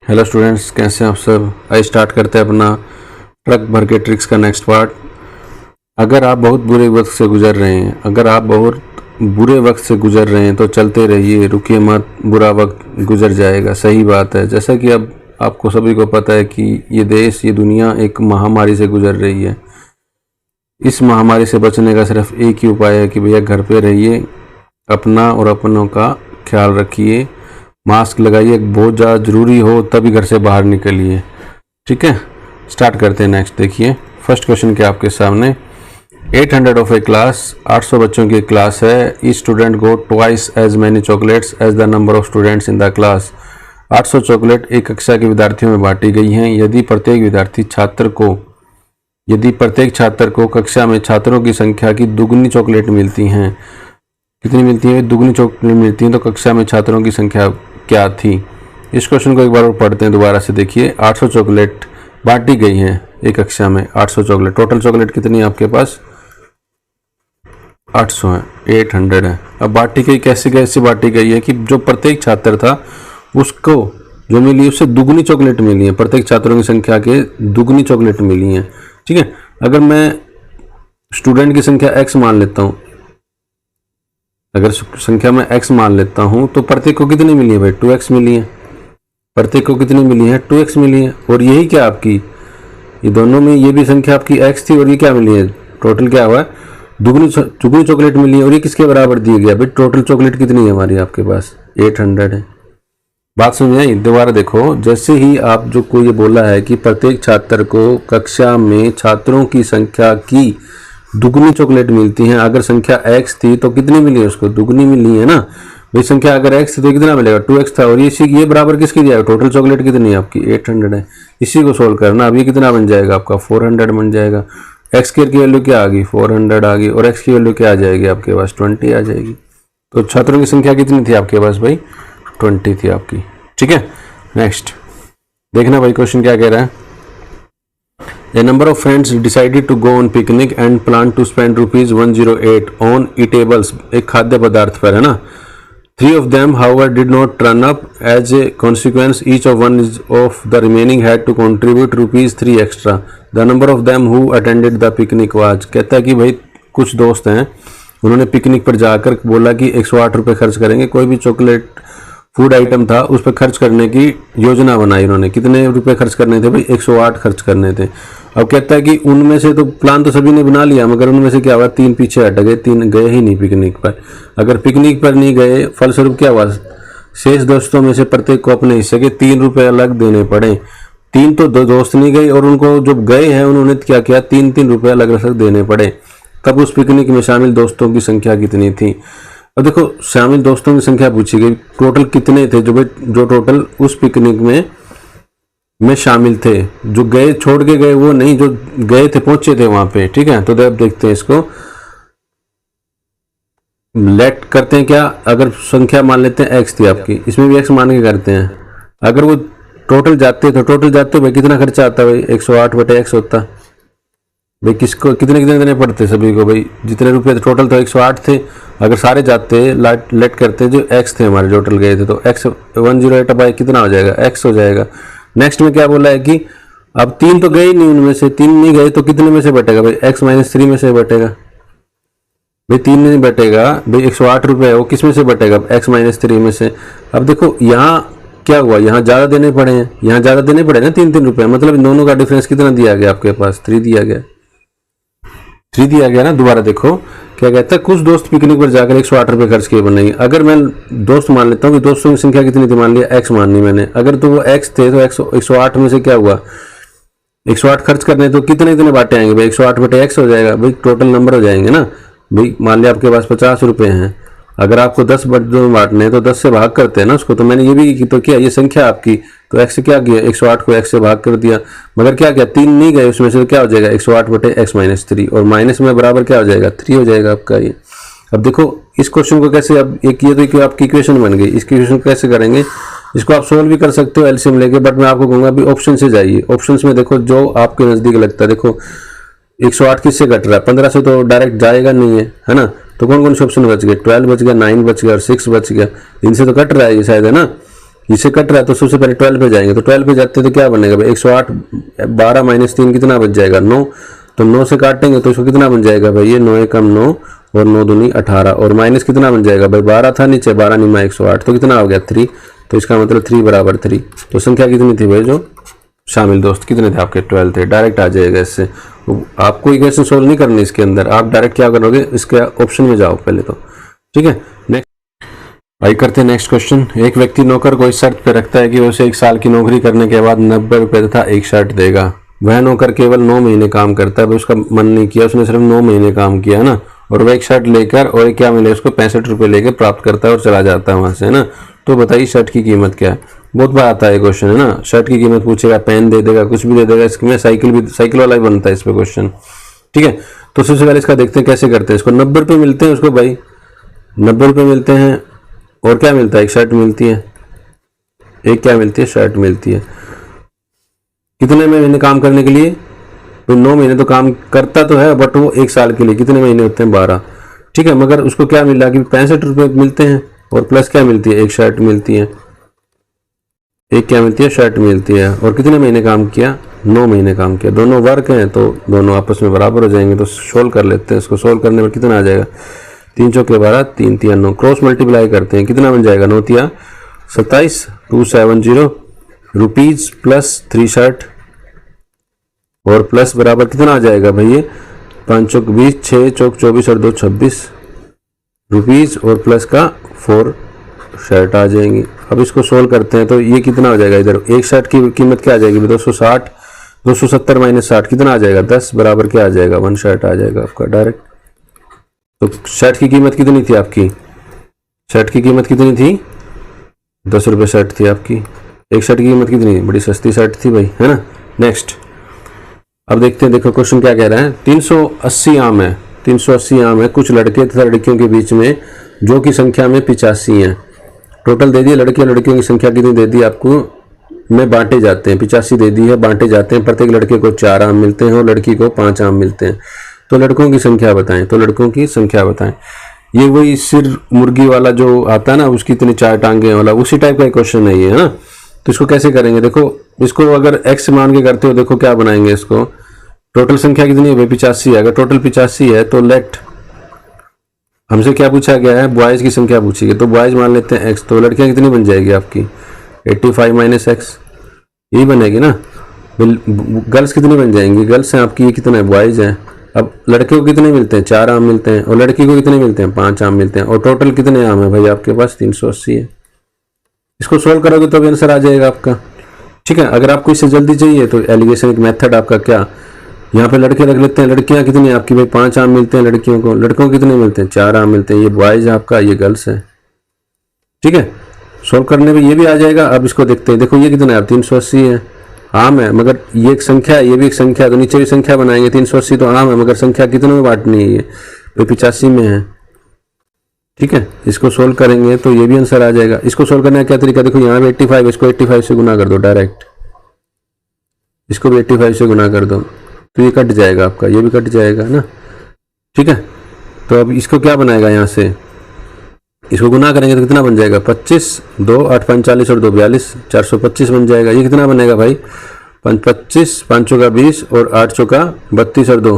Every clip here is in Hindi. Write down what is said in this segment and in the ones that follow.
हेलो स्टूडेंट्स, कैसे हैं आप सब। आइए स्टार्ट करते हैं अपना ट्रक भर के ट्रिक्स का नेक्स्ट पार्ट। अगर आप बहुत बुरे वक्त से गुजर रहे हैं तो चलते रहिए, रुकिए मत, बुरा वक्त गुजर जाएगा। सही बात है। जैसा कि अब आपको सभी को पता है कि ये देश, ये दुनिया एक महामारी से गुजर रही है। इस महामारी से बचने का सिर्फ एक ही उपाय है कि भैया घर पे रहिए, अपना और अपनों का ख्याल रखिए, मास्क लगाइए, बहुत ज़्यादा ज़रूरी हो तभी घर से बाहर निकलिए। ठीक है, स्टार्ट करते हैं। नेक्स्ट देखिए, फर्स्ट क्वेश्चन क्या आपके सामने। 800 ऑफ ए क्लास, 800 बच्चों की एक क्लास है। Each student got twice as many chocolates as the number of students in the class. 800 chocolate एक कक्षा के विद्यार्थियों में बांटी गई हैं। यदि प्रत्येक छात्र को कक्षा में छात्रों की संख्या की दुगनी चॉकलेट मिलती हैं। कितनी मिलती है? दुगनी चॉकलेट मिलती हैं। तो कक्षा में छात्रों की संख्या क्या थी? इस क्वेश्चन को एक बार और पढ़ते हैं दोबारा से। देखिए, 800 चॉकलेट बांटी गई हैं एक कक्षा में। 800 चॉकलेट, टोटल चॉकलेट कितनी है आपके पास? 800 है, 800 है। अब बांटी गई कैसे बांटी गई है कि जो प्रत्येक छात्र था उसको जो मिली उससे दुगनी चॉकलेट मिली है। प्रत्येक छात्रों की संख्या के दुगनी चॉकलेट मिली है। ठीक है, अगर मैं स्टूडेंट की संख्या x मान लेता हूँ, अगर संख्या में x मान लेता हूं तो प्रत्येक को कितनी मिली है भाई? 2x मिली है। प्रत्येक को कितनी मिली है? 2x मिली है। और यही क्या आपकी, ये दोनों में ये भी संख्या आपकी x थी और ये क्या मिली है? टोटल क्या हुआ? दुगनी चॉकलेट मिली है। और ये किसके बराबर दिया गया भाई? टोटल चॉकलेट कितनी है हमारी आपके पास? 800 है। बात समझ आई? दोबारा देखो, जैसे ही आप जो को ये बोला है कि प्रत्येक छात्र को कक्षा में छात्रों की संख्या की दुगनी चॉकलेट मिलती हैं। अगर संख्या x थी तो कितनी मिली है उसको? दुगनी मिली है ना भाई। संख्या अगर x थी तो कितना मिलेगा? 2x था। और ये बराबर किसकी दिया? टोटल चॉकलेट कितनी है आपकी? 800 है। इसी को सोल्व करना। अब ये कितना बन जाएगा आपका? 400 बन जाएगा। x की वैल्यू क्या आ गई? 400 आ गई। और x की वैल्यू क्या आ जाएगी आपके पास? 20 आ जाएगी। तो छात्रों की संख्या कितनी थी आपके पास भाई? 20 थी आपकी। ठीक है, नेक्स्ट देखना भाई, क्वेश्चन क्या कह रहा है। A number of friends decided to go on picnic and planned to spend ₹108 on eatables, एक खाद्य पदार्थ पर, है ना। 3 of them, however, did not turn up. As a consequence, each of the remaining had to contribute ₹3 extra. The number of them who attended the picnic was, कहता है कि भाई कुछ दोस्त हैं, उन्होंने पिकनिक पर जाकर बोला कि 108 रुपये खर्च करेंगे। कोई भी चॉकलेट फूड आइटम था उस पर खर्च करने की योजना बनाई उन्होंने। कितने रुपए खर्च करने थे भाई? 108 खर्च करने थे। अब कहता है कि उनमें से तो प्लान तो सभी ने बना लिया, मगर उनमें से क्या हुआ? 3 पीछे हट गए, 3 गए ही नहीं पिकनिक पर। अगर पिकनिक पर नहीं गए, फलस्वरूप क्या हुआ? शेष दोस्तों में से प्रत्येक को अपने हिस्से के 3 रुपये अलग देने पड़े। 3 तो दोस्त नहीं गए और उनको जो गए हैं उन्होंने क्या किया? 3-3 रुपये अलग अलग देने पड़े। तब उस पिकनिक में शामिल दोस्तों की संख्या कितनी थी? अब देखो, शामिल दोस्तों की संख्या पूछी गई, टोटल कितने थे जो टोटल उस पिकनिक में शामिल थे। जो गए, छोड़ के गए वो नहीं, जो गए थे, पहुंचे थे वहां पे। ठीक है, तो अब देखते हैं इसको। लेट करते हैं क्या? अगर संख्या मान लेते हैं x थी आपकी, इसमें भी x मान के करते हैं। अगर वो टोटल जाते भाई कितना खर्चा आता है भाई? 108/x होता भाई। किसको कितने देने पड़ते सभी को भाई? जितने रुपए थे टोटल, तो 108 थे। अगर सारे जाते लेट करते जो x थे हमारे टोटल गए थे, तो x 108 बाई कितना हो जाएगा? x हो जाएगा। नेक्स्ट में क्या बोला है कि अब 3 तो गए ही नहीं, उनमें से 3 नहीं गए तो कितने में से बटेगा भाई? x-3 में से बटेगा भाई। 3 नहीं बटेगा भाई, 108 रुपये वो किस में से बटेगा? x-3 में से। अब देखो यहाँ क्या हुआ, यहाँ ज़्यादा देने पड़े हैं, यहाँ ज़्यादा देने पड़े ना 3-3 रुपये। मतलब इन दोनों का डिफरेंस कितना दिया गया आपके पास? 3 दिया गया। 3 दिया गया ना। दोबारा देखो क्या कहता है, कुछ दोस्त पिकनिक पर जाकर 108 रुपये खर्च किए बनेंगे। अगर मैं दोस्त मान लेता हूँ कि दोस्तों की संख्या कितनी थी, मान लिया x मान ली मैंने। अगर तो वो x थे तो 108 में से क्या हुआ? 108 खर्च करने तो कितने बांटे आएंगे भाई? 108/x हो जाएगा भाई। टोटल नंबर हो जाएंगे ना भाई। मान लिया आपके पास 50 रुपये हैं, अगर आपको 10 बांटने हैं तो 10 से भाग करते हैं ना उसको। तो मैंने ये भी तो किया, ये संख्या आपकी, तो x से क्या किया? 108 को x से भाग कर दिया। मगर क्या 3 नहीं गए उसमें से, तो क्या हो जाएगा? 108/x-3। और माइनस में बराबर क्या हो जाएगा? 3 हो जाएगा आपका ये। अब देखो इस क्वेश्चन को कैसे, अब एक ये तो आपकी इक्वेशन बन गई। इस क्वेश्चन को कैसे करेंगे? इसको आप सोल्व भी कर सकते हो एलसीएम लेके, बट मैं आपको कहूँगा अभी ऑप्शन से जाइए। ऑप्शन में देखो जो आपके नज़दीक लगता है। देखो 108 किससे घट रहा है? 15 से तो डायरेक्ट जाएगा नहीं है ना। तो कौन कौन से ऑप्शन बच गए? 12 बच गया, 9 बच गया और 6 बच गया। इनसे तो कट रहा है ये शायद, है ना। जिसे कट रहा है तो सबसे पहले 12 पे जाएंगे, तो 12 पे जाते तो क्या बनेगा भाई 108, 12 माइनस 3 कितना बच जाएगा 9, तो 9 से काटेंगे तो इसको कितना बन जाएगा भाई ये 9 एकम 9 और 9 दूनी 18 और माइनस कितना बन जाएगा भाई 12 था नीचे 12 निमा 108 तो कितना हो गया 3, तो इसका मतलब 3 बराबर 3। तो संख्या कितनी थी भाई जो शामिल दोस्त कितने थे आपके 12 थे। डायरेक्ट आ जाएगा इससे, आपको इक्वेशन सोल्व नहीं करनी इसके अंदर, आप डायरेक्ट क्या करोगे इसके ऑप्शन में जाओ पहले तो, ठीक है। नेक्स्ट भाई करते हैं नेक्स्ट क्वेश्चन। एक व्यक्ति नौकर को इस शर्त पे रखता है कि उसे 1 साल की नौकरी करने के बाद 90 रुपये तथा 1 शर्ट देगा। वह नौकर केवल 9 महीने काम करता है, उसका मन नहीं किया, उसने सिर्फ 9 महीने काम किया ना, और वह 1 शर्ट लेकर और क्या मिले उसको 65 रुपये लेकर प्राप्त करता है और चला जाता है वहां से, है ना। तो बताइए शर्ट की कीमत क्या है। बहुत बार आता है क्वेश्चन, है ना। शर्ट की कीमत पूछेगा, पेन दे देगा, कुछ भी दे देगा, इसमें साइकिल वाला ही बनता है इस पे क्वेश्चन, ठीक है। तो सबसे पहले इसका देखते हैं कैसे करते हैं। इसको 90 रुपये मिलते हैं उसको भाई, 90 रुपये मिलते हैं और क्या मिलता है 1 शर्ट मिलती है, एक क्या मिलती है शर्ट मिलती है। कितने महीने काम करने के लिए, तो 9 महीने तो काम करता तो है, बट वो 1 साल के लिए कितने महीने होते हैं 12, ठीक है। मगर उसको क्या मिला कि 65 रुपये मिलते हैं और प्लस क्या मिलती है 1 शर्ट मिलती है, एक क्या मिलती है शर्ट मिलती है। और कितने महीने काम किया 9 महीने काम किया। दोनों वर्क हैं तो दोनों आपस में बराबर हो जाएंगे। तो सोल्व कर लेते हैं इसको। सोल्व करने पर कितना आ जाएगा 3 चौके 12, 3 तिया 9, क्रॉस मल्टीप्लाई करते हैं कितना बन जाएगा 9 तिया 27, 270 रुपीज प्लस 3 शर्ट और प्लस बराबर कितना आ जाएगा भाई ये 5 चौक 20, 6 चौक 24 और 2 26 रुपीज और प्लस का 4 शर्ट आ जाएंगी। अब इसको सोल्व करते हैं तो ये कितना हो जाएगा, इधर 1 शर्ट की कीमत क्या आ जाएगी 260, 270 माइनस 60 कितना आ जाएगा 10 बराबर क्या आ जाएगा 1 शर्ट आ जाएगा आपका डायरेक्ट। तो शर्ट की कीमत कितनी थी आपकी, शर्ट की कीमत कितनी थी 10 रुपये शर्ट थी आपकी। 1 शर्ट की कीमत कितनी थी, बड़ी सस्ती शर्ट थी भाई, है ना। नेक्स्ट अब देखते हैं, देखो क्वेश्चन क्या कह रहा है। 380 आम है, 380 आम है कुछ लड़के तथा लड़कियों के बीच में जो कि संख्या में 85 हैं। टोटल दे दिए, लड़के और लड़कियों की संख्या कितनी दे दी आपको में बांटे जाते हैं, 85 दे दी है, बांटे जाते हैं। प्रत्येक लड़के को 4 आम मिलते हैं और लड़की को 5 आम मिलते हैं। तो लड़कों की संख्या बताएं, तो लड़कों की संख्या बताएं। ये वही सिर मुर्गी वाला जो आता है ना, उसकी इतनी 4 टांगे वाला, उसी टाइप का क्वेश्चन है ये, है ना। तो इसको कैसे करेंगे, देखो इसको अगर x मान के करते हो, देखो क्या बनाएंगे इसको। टोटल संख्या कितनी है भाई 85 है। अगर टोटल 85 है तो लेट, हमसे क्या पूछा गया है बॉयज की संख्या पूछी गई, तो बॉयज मान लेते हैं x। तो लड़कियां कितनी बन जाएगी आपकी 85 माइनस x, यही बनेगी ना। गर्ल्स कितनी बन जाएंगी, गर्ल्स हैं आपकी, ये कितना है बॉयज हैं। अब लड़के को कितने मिलते हैं 4 आम मिलते हैं और लड़की को कितने मिलते हैं 5 आम मिलते हैं। और टोटल कितने आम है भाई आपके पास 380 है। इसको सोल्व करोगे तो आंसर आ जाएगा आपका, ठीक है। अगर आपको इससे जल्दी चाहिए तो एलिगेशन एक मेथड आपका क्या, यहाँ पे लड़के रख लेते हैं। लड़कियां कितनी है आपकी भाई 5 आम मिलते हैं लड़कियों को, लड़कों को कितने मिलते हैं 4 आम मिलते हैं। ये बॉयज है आपका, ये गर्ल्स है, ठीक है। सोल्व करने में ये भी आ जाएगा। अब इसको देखते हैं, देखो ये कितना है 380 है, आम है, मगर ये एक संख्या है, ये भी एक संख्या है, तो नीचे भी संख्या बनाएंगे। 380 तो आम है, मगर संख्या कितने में बांटनी है, ये 85 में है, ठीक है। इसको सोल्व करेंगे तो ये भी आंसर आ जाएगा। इसको सोल्व करने का क्या तरीका, देखो यहाँ पे 85, इसको 85 से गुना कर दो डायरेक्ट, इसको भी 85 से गुना कर दो तो ये कट जाएगा आपका, ये भी कट जाएगा ना, ठीक है। तो अब इसको क्या बनाएगा, यहाँ से इसको गुना करेंगे तो कितना बन जाएगा 25, 2 8 45 और 2 42, 425 बन जाएगा। ये कितना बनेगा भाई 25, 5 चौका 20 और 8 चौका 32 और 2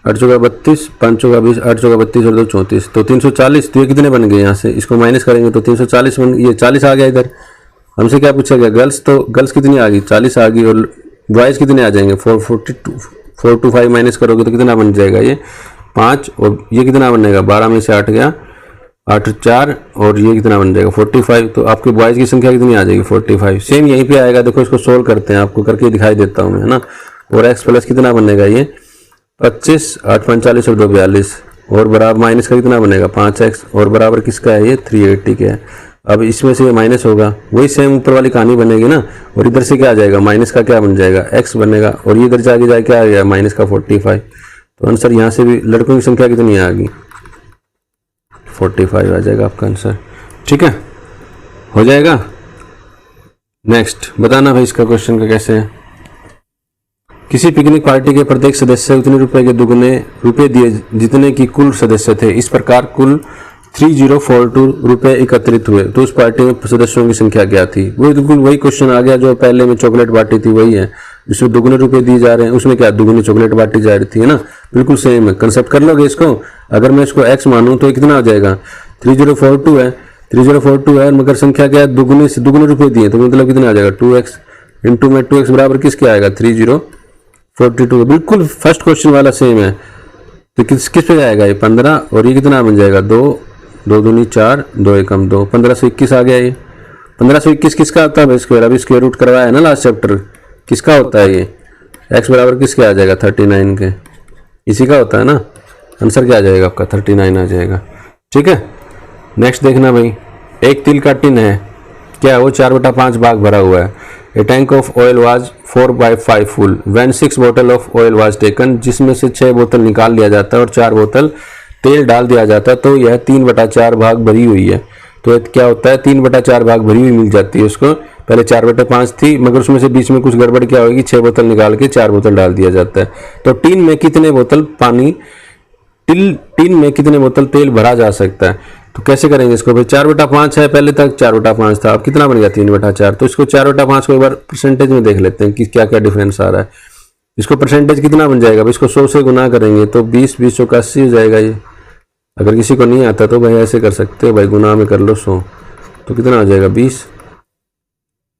8 चौका 32, 5 चौका 20, 8 चौका 32 और 2 34, तो 340। तो ये कितने बन गए, यहाँ से इसको माइनस करेंगे तो 340 बन, ये 40 आ गया इधर। हमसे क्या पूछा गया गर्ल्स, तो गर्ल्स कितनी आ गई 40 आ गई और बॉयज़ कितने आ जाएंगे 425 माइनस करोगे तो कितना बन जाएगा ये 5, और ये कितना बनेगा 12 में से 8 गया 8 4 और ये कितना बन जाएगा 45। तो आपके बॉयज़ की संख्या कितनी आ जाएगी 45। सेम यहीं पे आएगा, देखो इसको सोल्व करते हैं, आपको करके दिखाई देता हूँ मैं, है ना। और x प्लस कितना बनेगा ये 25, 8 45 और 2 42 और बराबर माइनस का कितना बनेगा 5x और बराबर किसका है ये 380 का है। अब इसमें से ये माइनस होगा, वही सेम ऊपर वाली कहानी बनेगी ना। और इधर से क्या आ जाएगा माइनस का क्या बन जाएगा x बनेगा और ये इधर से आगे जाए क्या आ गया माइनस का 45। तो आंसर यहाँ से भी लड़कों की संख्या कितनी आ गई 45 आ जाएगा आपका आंसर, ठीक है, हो जाएगा। नेक्स्ट बताना भाई इसका क्वेश्चन का कैसे है। किसी पिकनिक पार्टी के प्रत्येक सदस्य उतने रुपए के दुगने रुपए दिए जितने की कुल सदस्य थे। इस प्रकार कुल 3042 रुपये एकत्रित हुए तो उस पार्टी में सदस्यों की संख्या क्या थी। वही बिल्कुल वही क्वेश्चन आ गया जो पहले में चॉकलेट बांटी थी, वही है जिसमें दुगने रुपए दिए जा रहे हैं, उसमें क्या दुगनी चॉकलेट बांटी जा रही थी, है ना। बिल्कुल सेम है, कंसेप्ट कर लोगे इसको। अगर मैं इसको x मानूं तो कितना आ जाएगा, 3042 है, 3042 है, मगर संख्या क्या है, दुगने से दुगने रुपए दिए, तो मतलब कितना आ जाएगा 2x इंटू में 2x बराबर किसके आएगा 3042। बिल्कुल फर्स्ट क्वेश्चन वाला सेम है। तो किस पे जाएगा ये 15, और ये कितना बन जाएगा 2 2 दूनी 4 2 एकम 2, 1521 आ गया। ये 1521 किसका होता है भाई स्क्वायर, अभी स्क्वायर रूट करवाया है ना लास्ट चैप्टर, किसका होता है ये, x बराबर किसके आ जाएगा 39 के, इसी का होता है ना। आंसर क्या आ जाएगा आपका 39 आ जाएगा। ठीक है, नेक्स्ट देखना भाई, एक तिल का टिन है, क्या है वो 4/5 भाग भरा हुआ है। A tank of oil was 4/5 full when 6 बोतल ऑफ ऑयल वाज टेकन, जिसमें से 6 बोतल निकाल लिया जाता है और 4 बोतल तेल डाल दिया जाता है, तो यह 3/4 भाग भरी हुई है। तो क्या होता है 3/4 भाग भरी हुई मिल जाती है उसको, पहले 4/5 थी, मगर उसमें से बीच में कुछ गड़बड़ क्या होगी, 6 बोतल निकाल के 4 बोतल डाल दिया जाता है। तो टिन में कितने बोतल पानी, टिन में कितने बोतल तेल भरा जा सकता है। तो कैसे करेंगे इसको भाई, 4/5 है, पहले तक 4/5 था, अब कितना बन गया 3/4। तो इसको 4/5 को एक बार परसेंटेज में देख लेते हैं कि क्या क्या डिफरेंस आ रहा है। इसको परसेंटेज कितना बन जाएगा भाई, इसको 100 से गुना करेंगे तो 20 20 का 80 हो जाएगा ये। अगर किसी को नहीं आता तो भाई ऐसे कर सकते हो भाई, गुना में कर लो 100, तो कितना आ जाएगा 20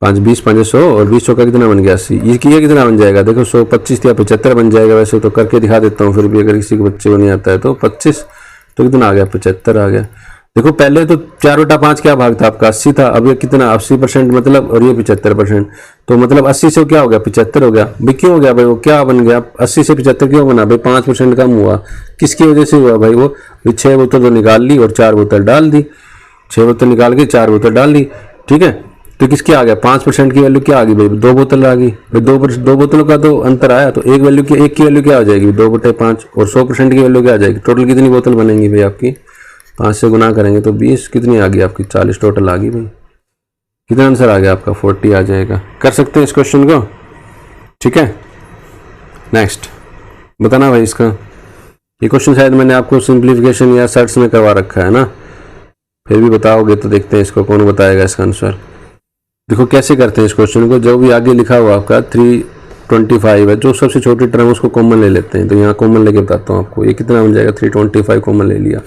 5 20 5 100 और 20 का कितना बन गया 80। ये कितना बन जाएगा देखो 100 25 या 75 बन जाएगा। वैसे तो करके दिखा देता हूँ फिर भी, अगर किसी के बच्चे को नहीं आता है तो 25, तो कितना आ गया 75 आ गया। देखो पहले तो 4/5 क्या भाग था आपका 80 था, अब ये कितना 80% मतलब, और ये 75%, तो मतलब 80 से क्या हो गया 75 हो गया भाई। क्यों हो गया भाई, वो क्या बन गया 80 से 75 क्यों बना भाई, 5% कम हुआ, किसकी वजह से हुआ भाई, वो 6 बोतल तो निकाल ली और 4 बोतल डाल दी, 6 बोतल निकाल के 4 बोतल डाल दी। ठीक है, तो किसकी आ गया 5% की वैल्यू क्या आ गई भाई, 2 बोतल आ गई भाई। 2 बोतलों का तो अंतर आया, तो एक की वैल्यू क्या आ जाएगी 2/5, और 100% की वैल्यू क्या आ जाएगी, टोटल कितनी बोतल बनेंगी भाई आपकी, 5 से गुना करेंगे तो 20, कितनी आ गई आपकी 40 टोटल आ गई भाई। कितना आंसर आ गया आपका 40 आ जाएगा। कर सकते हैं इस क्वेश्चन को। ठीक है, नेक्स्ट बताना भाई इसका। ये क्वेश्चन शायद मैंने आपको सिंप्लीफिकेशन या सर्च में करवा रखा है ना, फिर भी बताओगे तो देखते हैं इसको कौन बताएगा इसका आंसर। देखो कैसे करते हैं इस क्वेश्चन को, जो भी आगे लिखा हुआ आपका 325 है, जो सबसे छोटी टर्म है उसको कॉमन ले लेते हैं। तो यहाँ कॉमन लेके बताता हूँ आपको, ये कितना बन जाएगा 325 कॉमन ले लिया,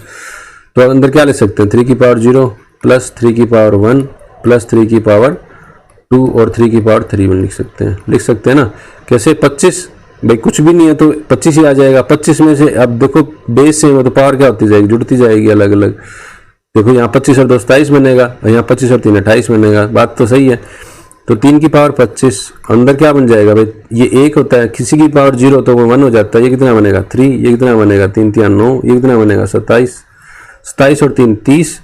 तो अंदर क्या लिख सकते हैं 3 की पावर 0 प्लस 3 की पावर 1 प्लस 3 की पावर 2 और 3 की पावर 3 1 लिख सकते हैं ना। कैसे 25 भाई कुछ भी नहीं है तो 25 ही आ जाएगा। 25 में से अब देखो बेस से तो पावर क्या होती जाएगी, जुड़ती जाएगी अलग अलग। देखो यहाँ 25 और 2 27 बनेगा, और यहाँ 25 और 3 28 बनेगा, बात तो सही है। तो 3 की पावर 25 अंदर क्या बन जाएगा भाई, ये 1 होता है, किसी की पावर 0 तो वो 1 हो जाता है। ये कितना बनेगा 3, ये कितना बनेगा 3 3 9, ये कितना बनेगा 27 27 और 3 30,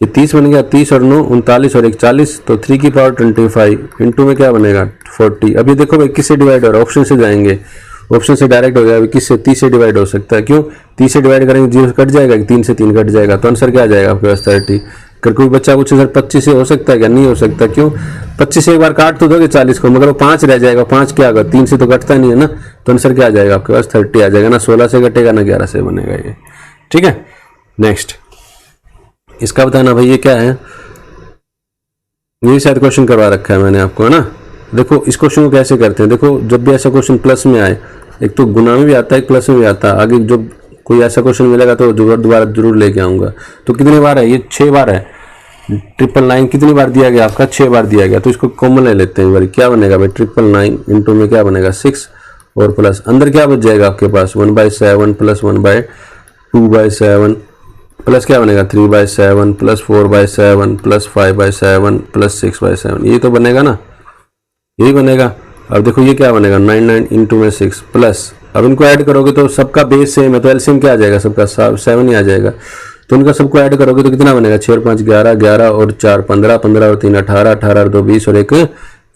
ये 30 बन गया, 30 और 9 39 और 1 40, तो 3 की पावर 25 इंटू में क्या बनेगा 40। अभी देखो भाई किससे डिवाइड हो रहा है, ऑप्शन से जाएंगे, ऑप्शन से डायरेक्ट हो गया। अभी किससे 30 से डिवाइड हो सकता है, क्यों 30 से डिवाइड करेंगे 0 कट जाएगा, 3 से 3 कट जाएगा, तो आंसर क्या आ जाएगा आपके पास 30। अगर कोई बच्चा पूछे सर 25 से हो सकता है क्या, नहीं हो सकता। क्यों 25 से एक बार काट तो दोगे 40 को, मगर वो 5 रह जाएगा, 5 क्या होगा 3 से तो कटता नहीं है ना, तो आंसर क्या आ जाएगा आपके पास 30 आ जाएगा ना, 16 से कटेगा ना 11 से बनेगा ये। ठीक है, नेक्स्ट इसका बताना भाई, ये क्या है, यही शायद क्वेश्चन करवा रखा है मैंने आपको, है ना। देखो इस क्वेश्चन को कैसे करते हैं, देखो जब भी ऐसा क्वेश्चन प्लस में आए, एक तो गुना में भी आता है एक प्लस में भी आता है, आगे जब कोई ऐसा क्वेश्चन मिलेगा तो दोबारा जरूर लेके आऊंगा। तो कितने बार है ये 6 बार है, 999 कितनी बार दिया गया आपका 6 बार दिया गया, तो इसको कॉमन ले लेते हैं भाई। क्या बनेगा भाई 999 इंटू में क्या बनेगा 6 और प्लस अंदर क्या बच जाएगा आपके पास 1/7 प्लस 1/2/7 प्लस क्या बनेगा 3/7 प्लस 4/7 प्लस 5/7 प्लस 6/7, यही तो बनेगा ना, यही बनेगा। अब देखो ये क्या बनेगा 99 इंटू में 6 प्लस, अब इनको ऐड करोगे तो सबका बेस सेम है, तो एलसीएम क्या आ जाएगा सबका 7 ही आ जाएगा। तो उनका सबको ऐड करोगे तो कितना बनेगा 6 और 5 11 11 और 4 15 15 और 3 18 18 और 2 20 और 1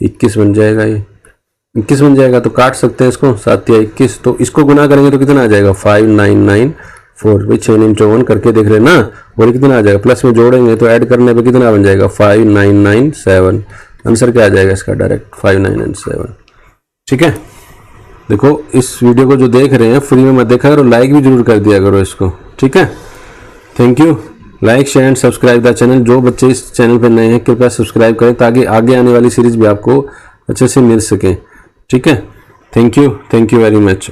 21 बन जाएगा, ये 21 बन जाएगा। तो काट सकते हैं इसको 7 या 21, तो इसको गुना करेंगे तो कितना आ जाएगा 5994 भाई 6 9 54 करके देख रहे ना, और कितना आ जाएगा प्लस में जोड़ेंगे तो ऐड करने पे कितना बन जाएगा 5997। आंसर क्या आ जाएगा इसका डायरेक्ट 5997। ठीक है, देखो इस वीडियो को जो देख रहे हैं फ्री में मत देखा करो, लाइक भी जरूर कर दिया करो इसको। ठीक है, thank you. Like share and subscribe the channel. जो बच्चे इस चैनल पर नए हैं कृपया सब्सक्राइब करें ताकि आगे आने वाली सीरीज भी आपको अच्छे से मिल सके। ठीक है, थैंक यू वेरी मच।